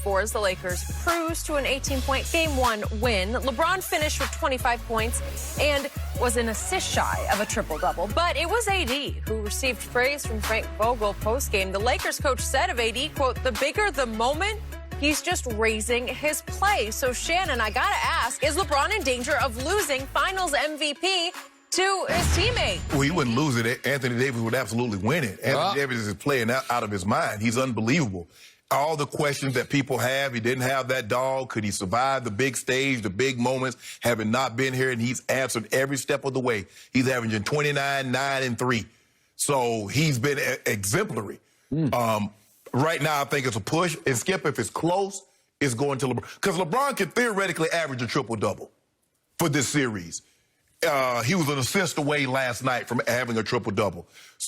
4 as the Lakers cruised to an 18-point Game 1 win. LeBron finished with 25 points and was an assist shy of a triple-double. But it was AD who received praise from Frank Vogel post-game. The Lakers coach said of AD, quote, "The bigger the moment, he's just raising his play." So, Shannon, I gotta ask, is LeBron in danger of losing Finals MVP to his teammate? Well, he wouldn't lose it. Anthony Davis would absolutely win it. Anthony Davis is playing out of his mind. He's unbelievable. All the questions that people have, he didn't have that dog. Could he survive the big stage, the big moments, having not been here? And he's answered every step of the way. He's averaging 29, 9, and 3. So he's been exemplary. Right now, I think it's a push. And, Skip, if it's close, it's going to LeBron. Because LeBron could theoretically average a triple-double for this series. He was an assist away last night from having a triple-double.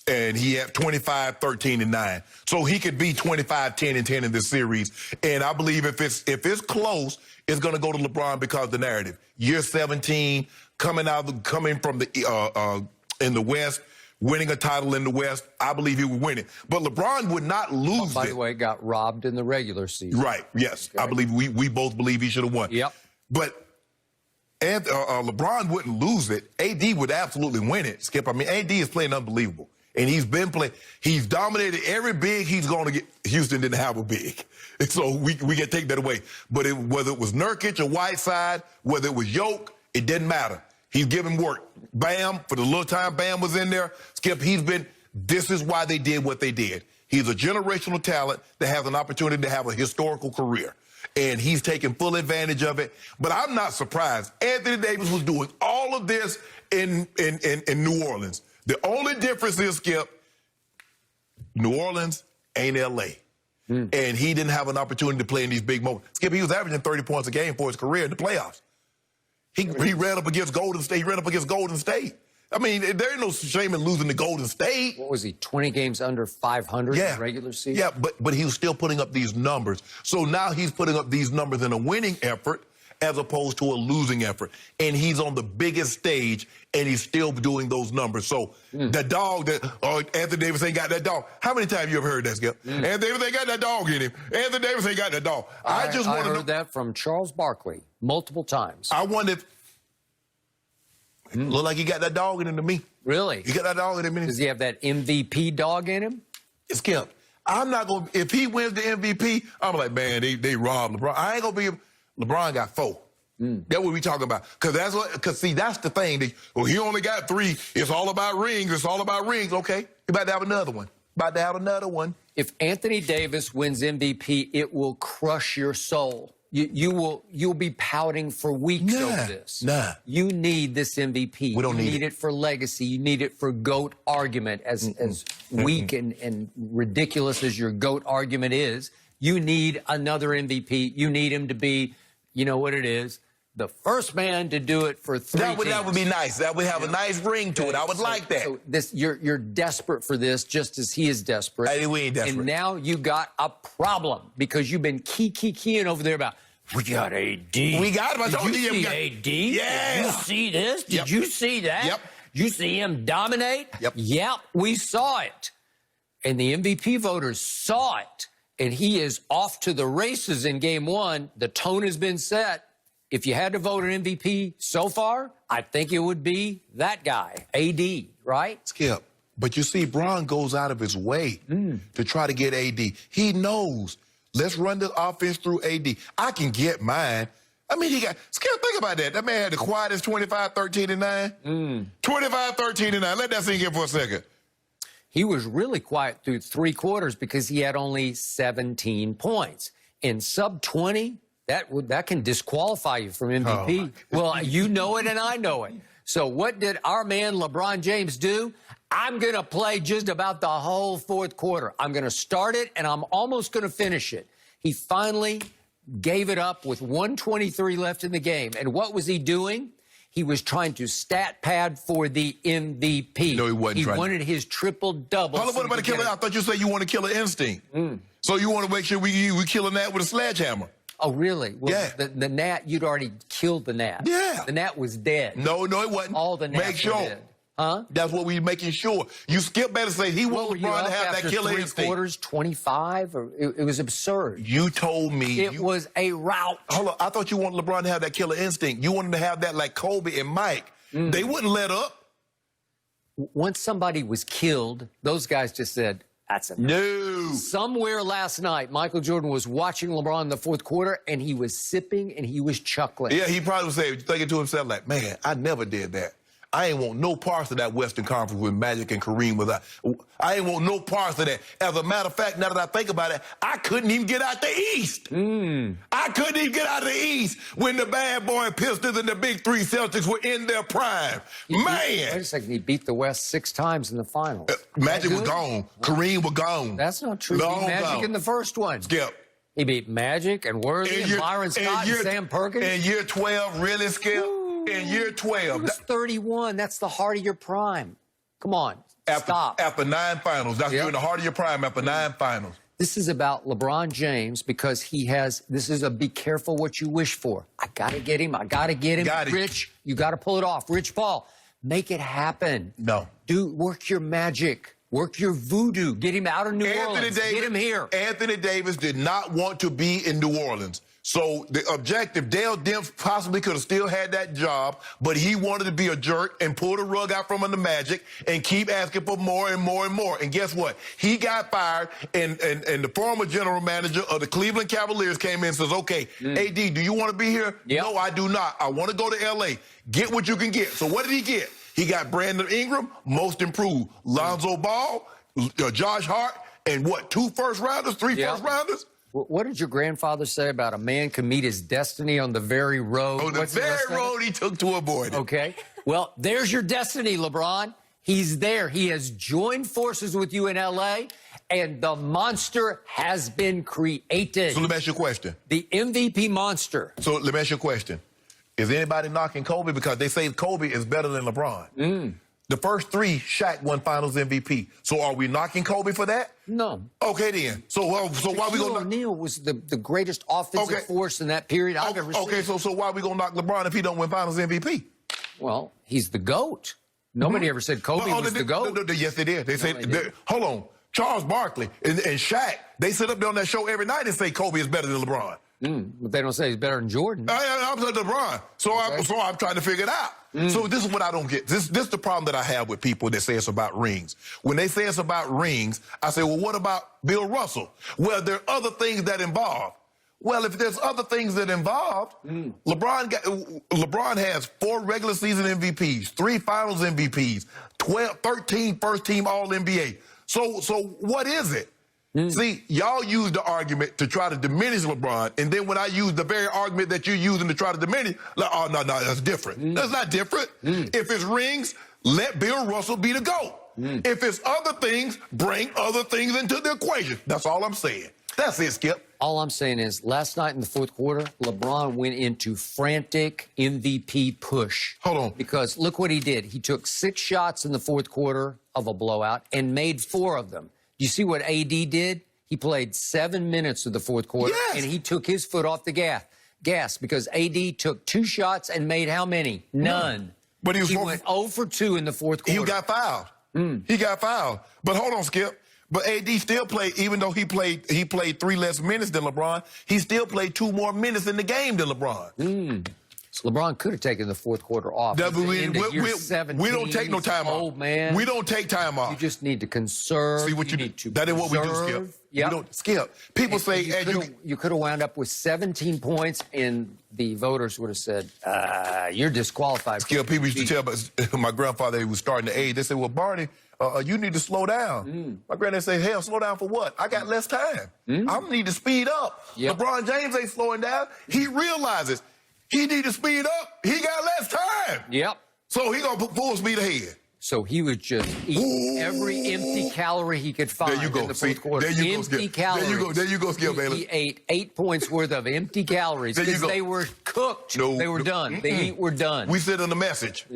And he had 25, 13, and 9. So he could be 25, 10, and 10 in this series. And I believe if it's close, it's going to go to LeBron because of the narrative. Year 17, coming from the in the West, winning a title in the West, I believe he would win it. But LeBron would not lose it. By the way, got robbed in the regular season. Right, yes. Okay. I believe we both believe he should have won. Yep. But LeBron wouldn't lose it. AD would absolutely win it, Skip. I mean, AD is playing unbelievable. And he's been playing. He's dominated every big he's going to get. Houston didn't have a big. And so we can take that away. But whether it was Nurkic or Whiteside, whether it was Yoke, it didn't matter. He's giving work. Bam, for the little time Bam was in there, Skip, this is why they did what they did. He's a generational talent that has an opportunity to have a historical career. And he's taking full advantage of it. But I'm not surprised. Anthony Davis was doing all of this in New Orleans. The only difference is, Skip, New Orleans ain't L.A. And he didn't have an opportunity to play in these big moments. Skip, he was averaging 30 points a game for his career in the playoffs. He ran up against Golden State. He ran up against Golden State. I mean, there ain't no shame in losing to Golden State. What was he, 20 games under 500 in the regular season? Yeah, but he was still putting up these numbers. So now he's putting up these numbers in a winning effort as opposed to a losing effort. And he's on the biggest stage, and he's still doing those numbers. So the dog Anthony Davis ain't got that dog. How many times you ever heard that, Skip? Anthony Davis ain't got that dog in him. Anthony Davis ain't got that dog. I heard that from Charles Barkley multiple times. I wonder if look like he got that dog in him to me. Really? He got that dog in him. Does he have that MVP dog in him? Skip, I'm not going to, if he wins the MVP, I'm like, man, they robbed LeBron. I ain't going to be, LeBron got 4. That's what we talking about. Because see, that's the thing. Well, he only got 3. It's all about rings. It's all about rings. Okay, he about to have another one. About to have another one. If Anthony Davis wins MVP, it will crush your soul. You'll be pouting for weeks over this. You need this MVP. We don't need it for legacy. You need it for GOAT argument. As weak and ridiculous as your GOAT argument is, you need another MVP. You need him to be, you know what it is, the first man to do it for 3 teams. That would be nice. That would have a nice ring to it. I would like that. So you're desperate for this, just as he is desperate. Hey, we ain't desperate. And now you got a problem because you've been keying over there about, we got AD. We got him. Did you see AD? Yeah. Did you see this? Did you see that? Yep. You see him dominate? Yep, we saw it. And the MVP voters saw it. And he is off to the races in Game 1. The tone has been set. If you had to vote an MVP so far, I think it would be that guy, AD, right? Skip, but you see, Bron goes out of his way to try to get AD. He knows, let's run the offense through AD. I can get mine. I mean, Skip, think about that. That man had the quietest 25, 13, and 9. 25, 13, and 9. Let that sink in for a second. He was really quiet through 3 quarters because he had only 17 points. In sub-20, that can disqualify you from MVP. Well, you know it and I know it. So what did our man LeBron James do? I'm going to play just about the whole 4th quarter. I'm going to start it, and I'm almost going to finish it. He finally gave it up with 1:23 left in the game. And what was he doing? He was trying to stat pad for the MVP. No, he wasn't. He wanted his triple-double. What about a killer? I thought you said you want to kill an instinct. So you want to make sure we killing that with a sledgehammer. Oh, really? Well, yeah. The gnat, you'd already killed the gnat. Yeah. The gnat was dead. No, it wasn't. All the gnats Make sure. were dead. Huh? That's what we're making sure. You Skip Bayless say he What wants were you LeBron up to have that after killer 3 instinct. quarters, 25? Or it was absurd. You told me. It was a rout. Hold on. I thought you wanted LeBron to have that killer instinct. You wanted to have that like Kobe and Mike. They wouldn't let up. Once somebody was killed, those guys just said, that's enough. No. Somewhere last night, Michael Jordan was watching LeBron in the fourth quarter, and he was sipping and he was chuckling. Yeah, he probably was saying, thinking to himself like, man, I never did that. I ain't want no parts of that Western Conference with Magic and Kareem was I ain't want no parts of that. As a matter of fact, now that I think about it, I couldn't even get out the East. I couldn't even get out of the East when the bad boy Pistons and the Big Three Celtics were in their prime. Wait a second, he beat the West 6 times in the finals. Magic was gone. Kareem was gone. That's not true. He beat Magic in the first one. Skip. He beat Magic and Worthy and Byron Scott and Sam Perkins. In year 12, really, Skip? In year 12. He was 31. That's the heart of your prime. Come on, stop. After 9 finals. That's you're in the heart of your prime after 9 finals. This is about LeBron James because this is a be careful what you wish for. I got to get him. I got to get him. Got it. Rich, you got to pull it off. Rich Paul, make it happen. No. Work your magic. Work your voodoo. Get him out of New Orleans. Get him here. Anthony Davis did not want to be in New Orleans. So the objective, Dale Demps possibly could have still had that job, but he wanted to be a jerk and pull the rug out from under Magic and keep asking for more and more and more. And guess what? He got fired, and the former general manager of the Cleveland Cavaliers came in and says, okay, AD, do you want to be here? Yep. No, I do not. I want to go to L.A. Get what you can get. So what did he get? He got Brandon Ingram, most improved, Lonzo Ball, Josh Hart, and what, 2 first-rounders, 3 first-rounders? What did your grandfather say about a man can meet his destiny on the very road? On the very road he took to avoid it. Okay. Well, there's your destiny, LeBron. He's there. He has joined forces with you in L.A., and the monster has been created. So let me ask you a question. The MVP monster. So let me ask you a question. Is anybody knocking Kobe? Because they say Kobe is better than LeBron. The first 3, Shaq won Finals MVP. So are we knocking Kobe for that? No. Okay, then. So why we Shaquille gonna? O'Neal was the greatest offensive force in that period I've ever seen. Okay, so why we gonna knock LeBron if he don't win Finals MVP? Well, he's the GOAT. Nobody ever said Kobe was the GOAT. Yes, they did. They said, hold on, Charles Barkley and Shaq. They sit up there on that show every night and say Kobe is better than LeBron. But they don't say he's better than Jordan. I'm saying LeBron. So I'm trying to figure it out. So this is what I don't get. This is the problem that I have with people that say it's about rings. When they say it's about rings, I say, well, what about Bill Russell? Well, there are other things that involve. Well, if there's other things that involved, LeBron has 4 regular season MVPs, 3 finals MVPs, 13 first team All-NBA. So what is it? See, y'all use the argument to try to diminish LeBron, and then when I use the very argument that you're using to try to diminish, like, oh, no, that's different. That's not different. If it's rings, let Bill Russell be the GOAT. If it's other things, bring other things into the equation. That's all I'm saying. That's it, Skip. All I'm saying is last night in the fourth quarter, LeBron went into frantic MVP push. Hold on. Because look what he did. He took 6 shots in the fourth quarter of a blowout and made 4 of them. You see what AD did? He played 7 minutes of the fourth quarter, and he took his foot off the gas because AD took 2 shots and made how many? None. But he went 0 for 2 in the fourth quarter. He got fouled. He got fouled. But hold on, Skip. But AD still played, even though he played 3 less minutes than LeBron, he still played 2 more minutes in the game than LeBron. So LeBron could have taken the fourth quarter off. We don't take no time off. Man. We don't take time off. You just need to conserve. See what you need to. That is what we do, Skip. Yep. We don't skip. People say, you could have wound up with 17 points, and the voters would have said, "You're disqualified." Skip. People used to tell my grandfather he was starting to age. They said, "Well, Barney, you need to slow down." My granddad said, "Hell, slow down for what? I got less time. I need to speed up." LeBron James ain't slowing down. He realizes he need to speed up. He got less time. So he gonna put full speed ahead. So he would just eat every empty calorie he could find in the fourth quarter. There you empty go, calories. There you go, Skip Bayless. He ate 8 points worth of empty calories because they were cooked. They were done. They were done. We sent him the message.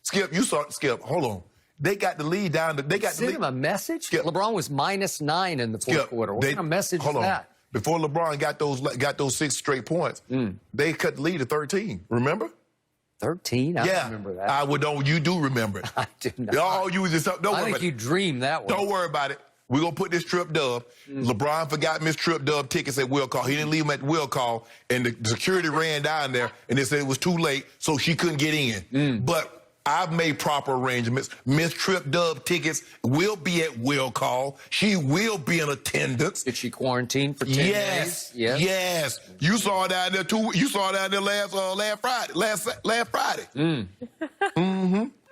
Skip, you saw Skip. Hold on. They got the lead down. They got sent him a message. Skip. LeBron was -9 in the fourth quarter. What kind of message is that? Before LeBron got those 6 straight points, they cut the lead to 13. Remember? 13? I Yeah. don't remember that. I would don't. You do remember it. I do not. All you just don't worry I think about you it. dreamed that one. Don't worry about it. We're going to put this trip dub. LeBron forgot Miss Trip Dub tickets at will call. He didn't leave them at the will call, and the security ran down there, and they said it was too late, so she couldn't get in. But I've made proper arrangements. Miss Trip Dub tickets will be at will call. She will be in attendance. Did she quarantine for 10 days? Yes. You saw her down there too. You saw her down there last Friday. Last Friday.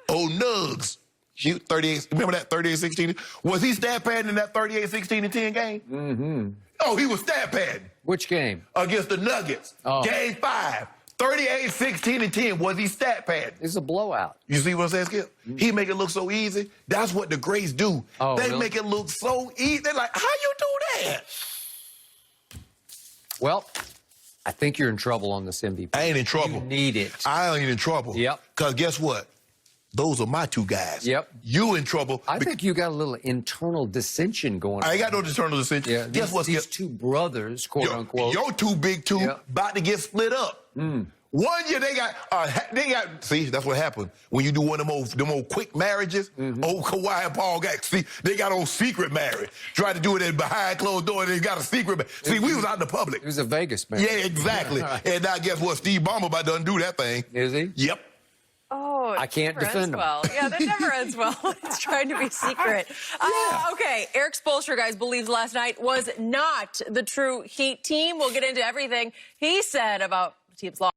Oh, Nugs. She 38. Remember that 38-16? Was he stat padding in that 38-16-10 game? Oh, he was stat padding. Which game? Against the Nuggets. Oh. Game 5. 38-16-10. Was he stat padding? It's a blowout. You see what I'm saying, Skip? He make it look so easy. That's what the greats do. Oh, they really? make it look so easy. They're like, how you do that? Well, I think you're in trouble on this MVP. I ain't in trouble. You need it. I ain't in trouble. Yep. Because guess what? Those are my two guys. Yep. You in trouble. I think you got a little internal dissension going on. I ain't got no internal dissension. Yeah, Guess what, these Skip? two brothers, quote unquote. Your two big two Yep. about to get split up. 1 year they got, see, that's what happened. When you do one of them old quick marriages, old Kawhi and Paul got, see, they got old secret marriage. Tried to do it behind closed doors, they got a secret marriage. See, we was out in the public. It was a Vegas marriage. Yeah, exactly. And now guess what? Steve Ballmer about to undo that thing. Is he? Yep. Oh, I can't never defend ends him. well. Yeah, that never ends well. It's trying to be secret. Okay, Eric Spoelstra, guys, believes last night was not the true Heat team. We'll get into everything he said about the team's loss.